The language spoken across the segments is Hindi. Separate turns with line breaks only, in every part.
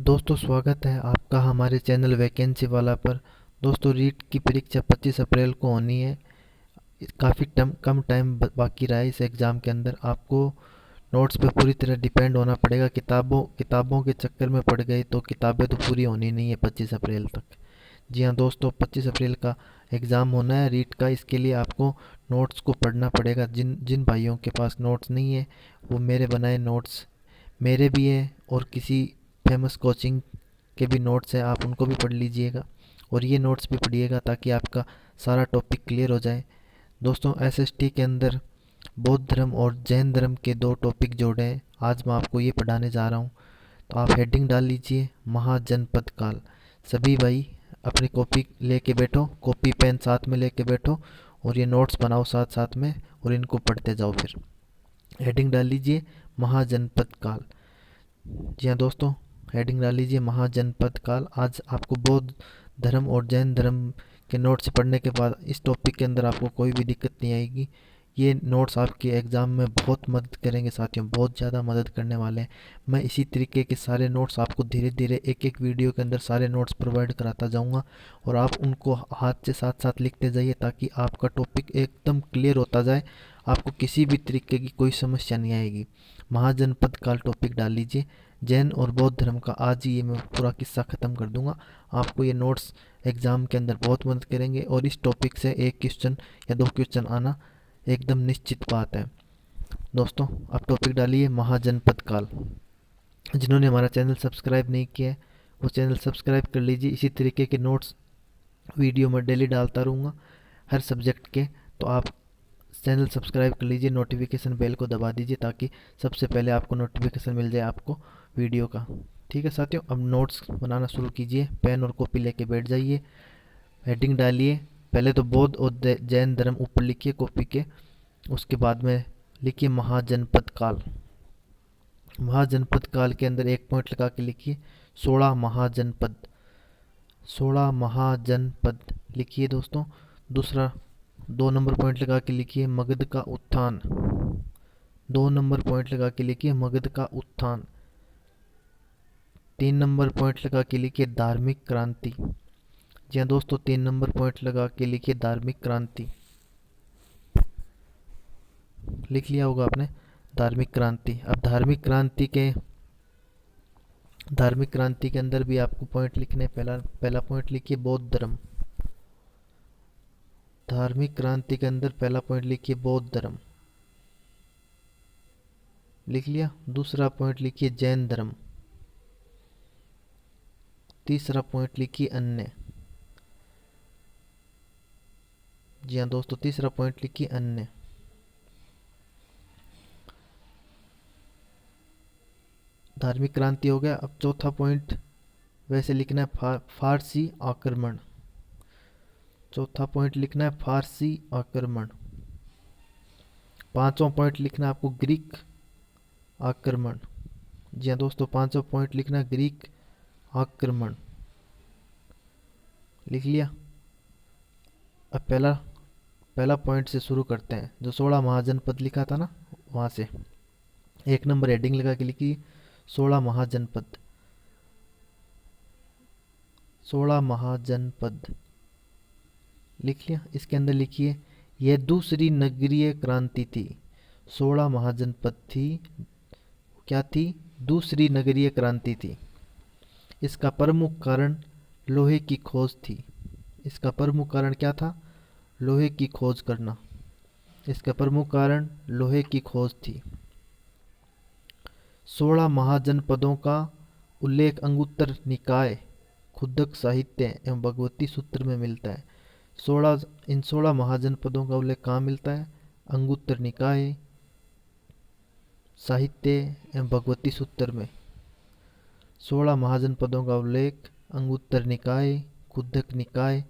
दोस्तों स्वागत है आपका हमारे चैनल वैकेंसी वाला पर। दोस्तों रीट की परीक्षा 25 अप्रैल को होनी है। काफ़ी कम टाइम बाकी रहा है इस एग्ज़ाम के अंदर। आपको नोट्स पे पूरी तरह डिपेंड होना पड़ेगा। किताबों के चक्कर में पड़ गए तो किताबें तो पूरी होनी नहीं है 25 अप्रैल तक। जी हाँ दोस्तों, 25 अप्रैल का एग्ज़ाम होना है रीट का। इसके लिए आपको नोट्स को पढ़ना पड़ेगा। जिन जिन भाइयों के पास नोट्स नहीं है वो मेरे बनाए नोट्स, मेरे भी हैं और किसी फेमस कोचिंग के भी नोट्स हैं, आप उनको भी पढ़ लीजिएगा और ये नोट्स भी पढ़िएगा ताकि आपका सारा टॉपिक क्लियर हो जाए। दोस्तों एसएसटी के अंदर बौद्ध धर्म और जैन धर्म के दो टॉपिक जोड़े हैं, आज मैं आपको ये पढ़ाने जा रहा हूँ। तो आप हेडिंग डाल लीजिए महाजनपद काल। सभी भाई अपनी कॉपी लेके बैठो, कॉपी पेन साथ में लेके बैठो और ये नोट्स बनाओ साथ साथ में और इनको पढ़ते जाओ। फिर हेडिंग डाल लीजिए महाजनपद काल। जी हाँ दोस्तों, हेडिंग डाल लीजिए महाजनपद काल। आज आपको बौद्ध धर्म और जैन धर्म के नोट्स पढ़ने के बाद इस टॉपिक के अंदर आपको कोई भी दिक्कत नहीं आएगी। ये नोट्स आपके एग्ज़ाम में बहुत मदद करेंगे साथियों, बहुत ज़्यादा मदद करने वाले हैं। मैं इसी तरीके के सारे नोट्स आपको धीरे धीरे एक एक वीडियो के अंदर सारे नोट्स प्रोवाइड कराता जाऊंगा और आप उनको हाथ से साथ साथ लिखते जाइए ताकि आपका टॉपिक एकदम क्लियर होता जाए, आपको किसी भी तरीके की कोई समस्या नहीं आएगी। महाजनपद काल टॉपिक डाल लीजिए। जैन और बौद्ध धर्म का आज ही ये मैं पूरा किस्सा ख़त्म कर दूंगा। आपको ये नोट्स एग्ज़ाम के अंदर बहुत मदद करेंगे और इस टॉपिक से एक क्वेश्चन या दो क्वेश्चन आना एकदम निश्चित बात है। दोस्तों आप टॉपिक डालिए महाजनपद काल। जिन्होंने हमारा चैनल सब्सक्राइब नहीं किया है वो चैनल सब्सक्राइब कर लीजिए। इसी तरीके के नोट्स वीडियो में डेली डालता रहूँगा हर सब्जेक्ट के। तो आप चैनल सब्सक्राइब कर लीजिए, नोटिफिकेशन बेल को दबा दीजिए ताकि सबसे पहले आपको नोटिफिकेशन मिल जाए आपको वीडियो का। ठीक है साथियों, अब नोट्स बनाना शुरू कीजिए, पेन और कॉपी लेके बैठ जाइए। हेडिंग डालिए, पहले तो बौद्ध और जैन धर्म ऊपर लिखिए कॉपी के, उसके बाद में लिखिए महाजनपद काल। महाजनपद काल के अंदर एक पॉइंट लगा के लिखिए 16 महाजनपद। 16 महाजनपद लिखिए दोस्तों। दूसरा 2 नंबर पॉइंट लगा के लिखिए मगध का उत्थान। 2 नंबर पॉइंट लगा के लिखिए मगध का उत्थान। 3 नंबर पॉइंट लगा के लिखिए धार्मिक क्रांति। जी हाँ दोस्तों, 3 नंबर पॉइंट लगा के लिखिए धार्मिक क्रांति। लिख लिया होगा आपने धार्मिक क्रांति। अब धार्मिक क्रांति के अंदर भी आपको पॉइंट लिखने। पहला पॉइंट लिखिए बौद्ध धर्म। धार्मिक क्रांति के अंदर पहला पॉइंट लिखिए बौद्ध धर्म, लिख लिया। दूसरा पॉइंट लिखिए जैन धर्म। तीसरा पॉइंट लिखिए अन्य। जी हाँ दोस्तों, तीसरा पॉइंट लिखिए अन्य। धार्मिक क्रांति हो गया। अब चौथा पॉइंट वैसे लिखना है फारसी आक्रमण। चौथा पॉइंट लिखना है फारसी आक्रमण। पांचवा पॉइंट लिखना है आपको ग्रीक आक्रमण। जी हाँ दोस्तों, पांचवा पॉइंट लिखना है ग्रीक आक्रमण। लिख लिया। अब पहला पॉइंट से शुरू करते हैं, जो 16 महाजनपद लिखा था ना वहाँ से। 1 नंबर हेडिंग लगा के लिखिए 16 महाजनपद। 16 महाजनपद लिख लिया। इसके अंदर लिखिए यह दूसरी नगरीय क्रांति थी। 16 महाजनपद थी, क्या थी? दूसरी नगरीय क्रांति थी। इसका प्रमुख कारण लोहे की खोज थी। इसका प्रमुख कारण क्या था? लोहे की खोज करना। इसका प्रमुख कारण लोहे की खोज थी। 16 महाजनपदों का उल्लेख अंगुत्तर निकाय, खुद्दक साहित्य एवं भगवती सूत्र में मिलता है। इन 16 महाजनपदों का उल्लेख कहाँ मिलता है? अंगुत्तर निकाय, साहित्य एवं भगवती सूत्र में। 16 महाजनपदों का उल्लेख अंगुत्तर निकाय, खुद्दक निकाय,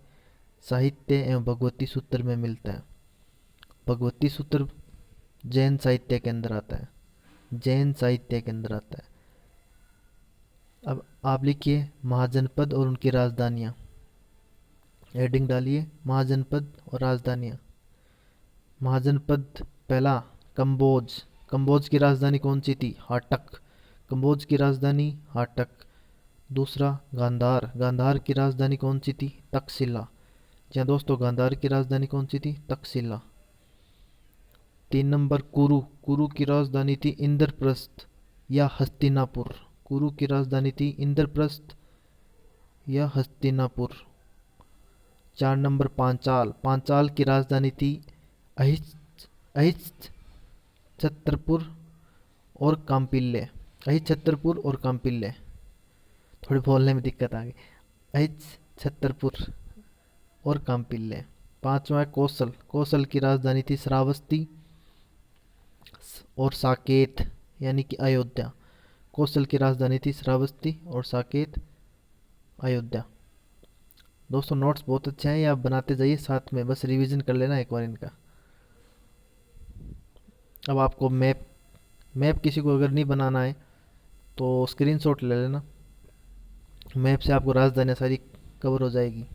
साहित्य एवं भगवती सूत्र में मिलता है। भगवती सूत्र जैन साहित्य के अंदर आता है। जैन साहित्य के अंदर आता है। अब आप लिखिए महाजनपद और उनकी राजधानियाँ। हेडिंग डालिए महाजनपद और राजधानियाँ। महाजनपद पहला कंबोज। कंबोज की राजधानी कौन सी थी? हाटक। कंबोज की राजधानी हाटक। दूसरा गांधार, गांधार की राजधानी कौन सी थी? तक्षशिला। जी हाँ दोस्तों, गांधार की राजधानी कौन सी थी? तक्षशिला। 3 नंबर कुरु, कुरु की राजधानी थी इंद्रप्रस्थ या हस्तिनापुर। कुरु की राजधानी थी इंद्रप्रस्थ या हस्तिनापुर। 4 नंबर पांचाल, पांचाल की राजधानी थी अहिच अहिच छत्रपुर और काम्पिल्य। अहिच छत्रपुर और काम्पिल्य, थोड़ी बोलने में दिक्कत आ गई। अहिच छत्रपुर और काम्पिल्य। 5वां है कौशल, कौशल की राजधानी थी श्रावस्ती और साकेत यानी कि अयोध्या। कौशल की राजधानी थी श्रावस्ती और साकेत, अयोध्या। दोस्तों नोट्स बहुत अच्छे हैं, ये आप बनाते जाइए, साथ में बस रिवीजन कर लेना एक बार इनका। अब आपको मैप, मैप किसी को अगर नहीं बनाना है तो स्क्रीनशॉट ले लेना, मैप से आपको राजधानियाँ सारी कवर हो जाएगी।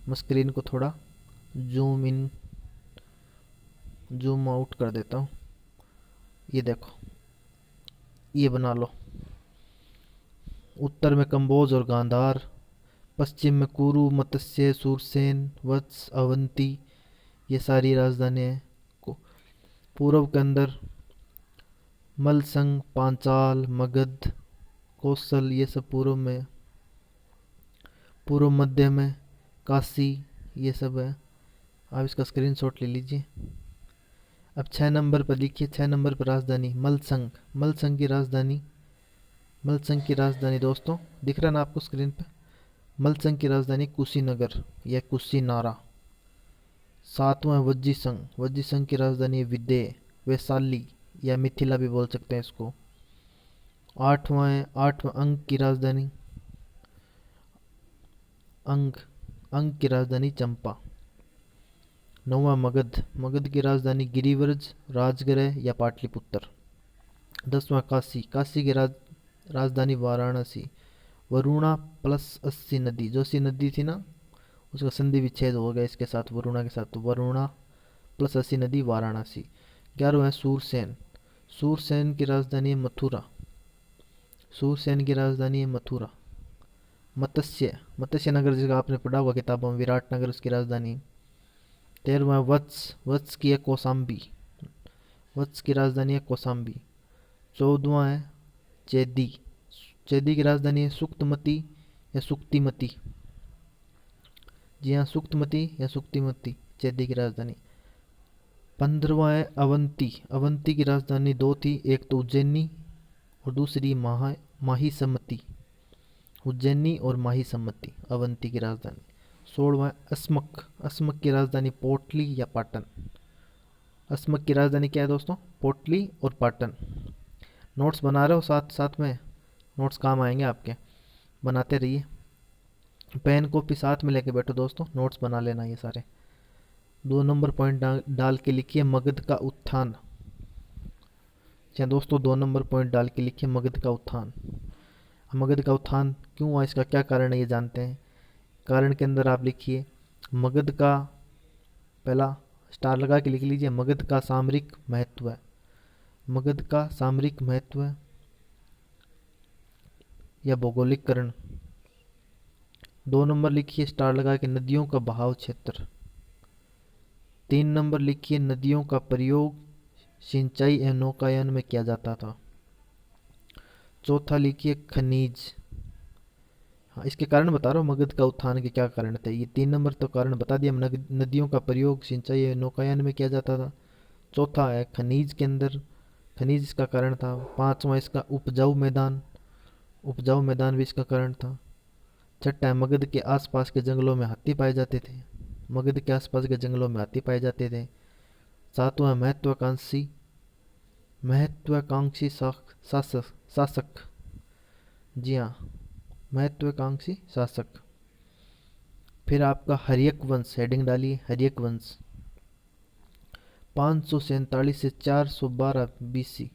मैं स्क्रीन को थोड़ा जूम इन जूम आउट कर देता हूँ। ये देखो, ये बना लो। उत्तर में कंबोज और गांधार, पश्चिम में कुरु, मत्स्य, सूरसेन, वत्स, अवंती, ये सारी राजधानी है। पूर्व के अंदर मलसंग, पांचाल, मगध, कौशल, ये सब पूर्व में। पूर्व मध्य में काशी, ये सब है। आप इसका स्क्रीनशॉट ले लीजिए। अब 6 नंबर पर लिखिए, 6 नंबर पर राजधानी मलसंग, मलसंग की राजधानी, मलसंग की राजधानी दोस्तों दिख रहा है ना आपको स्क्रीन पे? मलसंग की राजधानी कुशीनगर या कुशीनारा। 7वां है वज्जी संघ, वज्जी संघ की राजधानी है विदेह, वैशाली या मिथिला भी बोल सकते हैं इसको। 8वां है, 8वां अंग की राजधानी, अंग, अंग की राजधानी चंपा। 9वां मगध, मगध की राजधानी गिरिव्रज, राजगृह या पाटलिपुत्र। 10वां काशी, काशी की राजधानी वाराणसी। वरुणा प्लस अस्सी नदी, जो सी नदी थी ना उसका संधि विच्छेद हो गया इसके साथ, वरुणा के साथ, तो वरुणा प्लस अस्सी नदी वाराणसी। 11वां है सूरसेन, सूरसेन की राजधानी है मथुरा, सूरसेन की राजधानी है मथुरा। मत्स्य, मत्स्य नगर जिसका आपने पढ़ा हुआ किताबों में, विराट नगर उसकी राजधानी। 13वां है वत्स, वत्स की है कौसाम्बी, वत्स की राजधानी है कौसाम्बी। 14वां है चेदी, चेदी की राजधानी है सुक्तमती या सुक्तिमती। जी हाँ, सुक्तमती या सुक्तिमती, चेदी की राजधानी। 15वां है अवंती, अवंती की राजधानी दो थी, एक तो उज्जैनी और दूसरी माही सम्मति, उज्जैनी और माही सम्मति, अवंती की राजधानी। 16वां है अस्मक, अस्मक की राजधानी पोटली या पाटन। अस्मक की राजधानी क्या है दोस्तों? पोटली और पाटन। नोट्स बना रहे हो साथ साथ में? नोट्स काम आएंगे आपके, बनाते रहिए। पेन कॉपी साथ में लेके बैठो दोस्तों, नोट्स बना लेना ये सारे। 2 नंबर पॉइंट डाल के लिखिए मगध का उत्थान। अच्छा दोस्तों, 2 नंबर पॉइंट डाल के लिखिए मगध का उत्थान। मगध का उत्थान क्यों हुआ, इसका क्या कारण है ये जानते हैं। कारण के अंदर आप लिखिए मगध का, पहला स्टार लगा के लिख लीजिए, मगध का सामरिक महत्व है, मगध का सामरिक महत्व या भौगोलिकरण। 2 नंबर लिखिए स्टार लगा के नदियों का बहाव क्षेत्र। 3 नंबर लिखिए नदियों का प्रयोग सिंचाई एवं नौकायन में किया जाता था। चौथा लिखिए खनिज। हाँ, इसके कारण बता रहा हूँ मगध का उत्थान के क्या कारण थे। ये 3 नंबर तो कारण बता दिया, नदियों का प्रयोग सिंचाई एवं नौकायन में किया जाता था। चौथा है खनिज के अंदर, खनिज इसका कारण था। 5वां इसका उपजाऊ मैदान, उपजाऊ मैदान भी इसका कारण था। छठा है मगध के आसपास के जंगलों में हाथी पाए जाते थे, मगध के आसपास के जंगलों में हाथी पाए जाते थे। 7वां महत्वाकांक्षी, महत्वाकांक्षी शासक, शासक। जी हाँ, महत्वाकांक्षी शासक। फिर आपका हर्यक वंश, हेडिंग डालिए हर्यक वंश। 547 से 412 बीसी,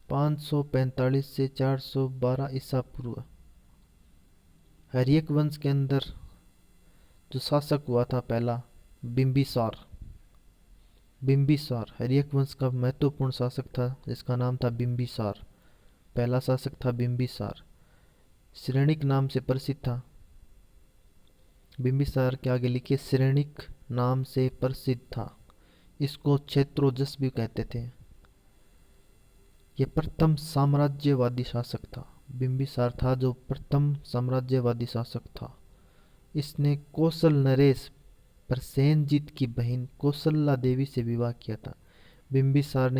545 से 412 ईसा पूर्व। हर्यक वंश के अंदर जो शासक हुआ था पहला, बिंबिसार, बिंबिसार हर्यक वंश का महत्वपूर्ण शासक था जिसका नाम था बिंबिसार। पहला शासक था बिंबिसार, श्रेणिक नाम से प्रसिद्ध था। बिंबिसार के आगे लिखिए श्रेणिक नाम से प्रसिद्ध था। इसको क्षेत्रोजस भी कहते थे। ये प्रथम साम्राज्यवादी शासक था। बिंबिसार था जो प्रथम साम्राज्यवादी शासक था। इसने कौशल नरेश प्रसेनजीत की बहन कौशल्या देवी से विवाह किया था। बिंबिसार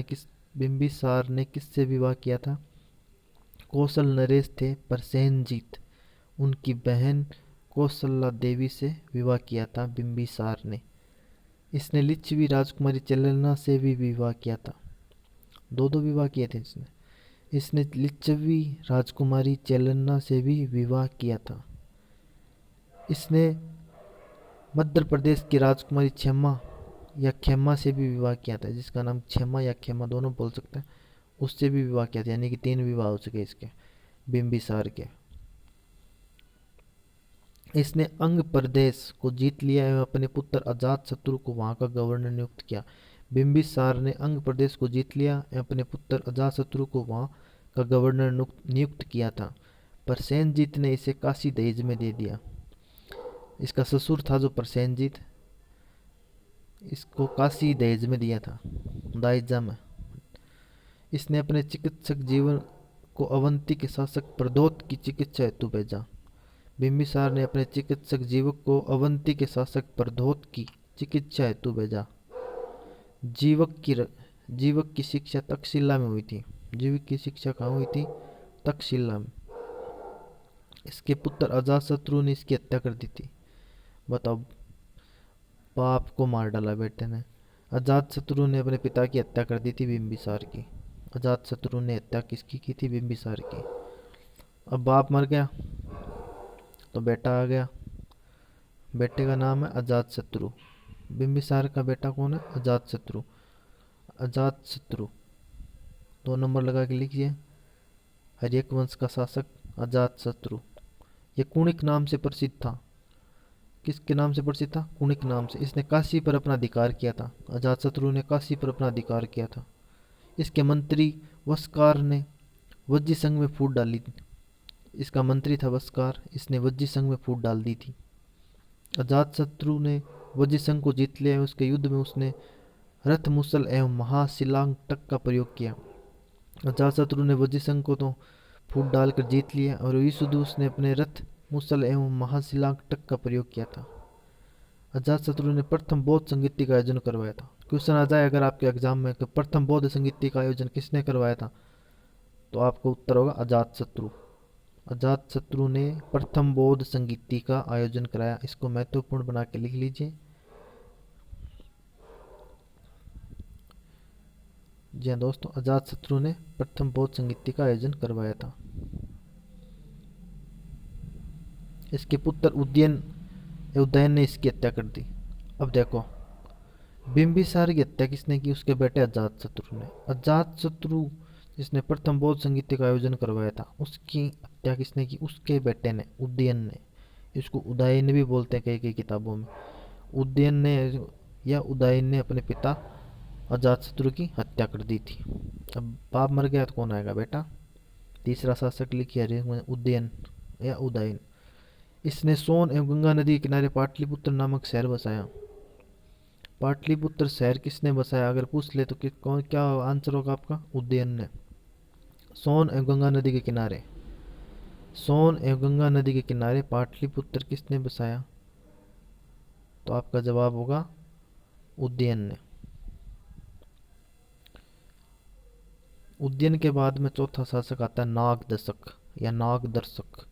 ने किससे विवाह किया था? कौशल नरेश थे प्रसेनजीत, उनकी बहन कौशल्या देवी से विवाह किया था बिंबिसार ने। इसने लिच्छवी राजकुमारी चेलेना से भी विवाह किया था। दो विवाह किए थे इसने लिच्छवी राजकुमारी चेलेना से भी विवाह किया था। इसने मध्य प्रदेश की राजकुमारी क्षमा या खेमा से भी विवाह किया था, जिसका नाम क्षमा या खेमा दोनों बोल सकते हैं, उससे भी विवाह किया था। यानी कि 3 विवाह हो चुके इसके बिंबिसार के। इसने अंग प्रदेश को जीत लिया एवं अपने पुत्र अजातशत्रु को वहां का गवर्नर नियुक्त किया। बिंबिसार ने अंग प्रदेश को जीत लिया एवं अपने पुत्र अजातशत्रु को वहां का गवर्नर नियुक्त किया था। पर सेनजीत ने इसे काशी दहेज में दे दिया। इसका ससुर था जो प्रसेनजीत, इसको काशी दहेज में दिया था, दाइजा में। इसने अपने चिकित्सक जीवन को अवंती के शासक प्रदोत की चिकित्सा हेतु भेजा। बिंबिसार ने अपने चिकित्सक जीवक को अवंती के शासक प्रदोत की चिकित्सा हेतु भेजा। जीवक की शिक्षा तक्षशिला में हुई थी। जीवक की शिक्षा कहाँ हुई थी? तक्षशिला में। इसके पुत्र अजातशत्रु ने इसकी हत्या कर दी थी। बताओ, बाप को मार डाला बेटे ने। अजातशत्रु ने अपने पिता की हत्या कर दी थी बिंबिसार की। अजातशत्रु ने हत्या किसकी की थी? बिंबिसार की। अब बाप मर गया तो बेटा आ गया। बेटे का नाम है अजातशत्रु। बिंबिसार का बेटा कौन है? अजातशत्रु। अजातशत्रु 2 नंबर लगा के लिखिए। हर्यक वंश का शासक अजातशत्रु। ये कुणिक नाम से प्रसिद्ध था। किसके नाम से प्रसिद्ध था? कुणिक नाम से। इसने काशी पर अपना अधिकार किया था। अजातशत्रु ने काशी पर अपना अधिकार किया था। इसके मंत्री वस्कार ने वज्जी संघ में फूट डाली थी। इसका मंत्री था वस्कार, इसने वज्जी संघ में फूट डाल दी थी। अजातशत्रु ने वज्जी संघ को जीत लिया। उसके युद्ध में उसने रथ मुसल एवं महाशिलांटक का प्रयोग किया। अजातशत्रु ने वज्जी संघ को तो फूट डालकर जीत लिया और इस युद्ध उसने अपने रथ मुसल एवं महाशिलांटक का प्रयोग किया था। अजातशत्रु ने प्रथम बौद्ध संगीति का आयोजन करवाया था। क्वेश्चन आ जाए अगर आपके एग्जाम में कि प्रथम बौद्ध संगीति का आयोजन किसने करवाया था, तो आपका उत्तर होगा अजातशत्रु। अजातशत्रु ने प्रथम बौद्ध संगीति का आयोजन कराया। इसको महत्वपूर्ण बना के लिख लीजिए। जी हाँ दोस्तों, अजातशत्रु ने प्रथम बौद्ध संगीति का आयोजन करवाया था। इसके पुत्र उदयन ने इसकी हत्या कर दी। अब देखो, बिंबिसार की हत्या किसने की? उसके बेटे अजातशत्रु ने। अजातशत्रु जिसने प्रथम बौद्ध संगीत का आयोजन करवाया था, उसकी हत्या किसने की? उसके बेटे ने, उदयन ने। इसको उदयन भी बोलते हैं कई कई किताबों में। उदयन ने या उदयन ने अपने पिता अजातशत्रु की हत्या कर दी थी। अब बाप मर गया तो कौन आएगा? बेटा। तीसरा शासक लिखिए उदयन या उदयन। इसने सोन एवं गंगा नदी के किनारे पाटलिपुत्र नामक शहर बसाया। पाटलिपुत्र शहर किसने बसाया अगर पूछ ले तो कौन, क्या आंसर होगा आपका? उदयन ने। सोन एवं गंगा नदी के किनारे, सोन एवं गंगा नदी के किनारे पाटलिपुत्र किसने बसाया? तो आपका जवाब होगा उदयन ने। उदयन के बाद में चौथा शासक आता है नागदशक या नागदर्शक।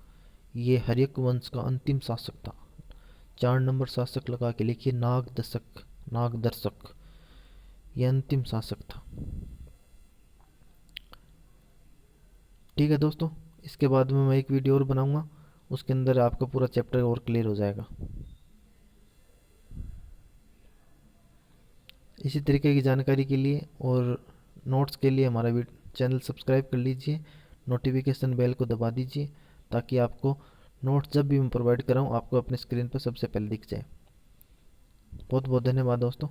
ये हर्यक वंश का अंतिम शासक था। 4 नंबर शासक लगा के लिखिए नागदशक, नागदर्शक। ये अंतिम शासक था। ठीक है दोस्तों, इसके बाद में मैं एक वीडियो और बनाऊंगा, उसके अंदर आपका पूरा चैप्टर और क्लियर हो जाएगा। इसी तरीके की जानकारी के लिए और नोट्स के लिए हमारा चैनल सब्सक्राइब कर लीजिए, नोटिफिकेशन बेल को दबा दीजिए ताकि आपको नोट्स जब भी मैं प्रोवाइड कराऊँ आपको अपने स्क्रीन पर सबसे पहले दिख जाए। बहुत बहुत धन्यवाद दोस्तों।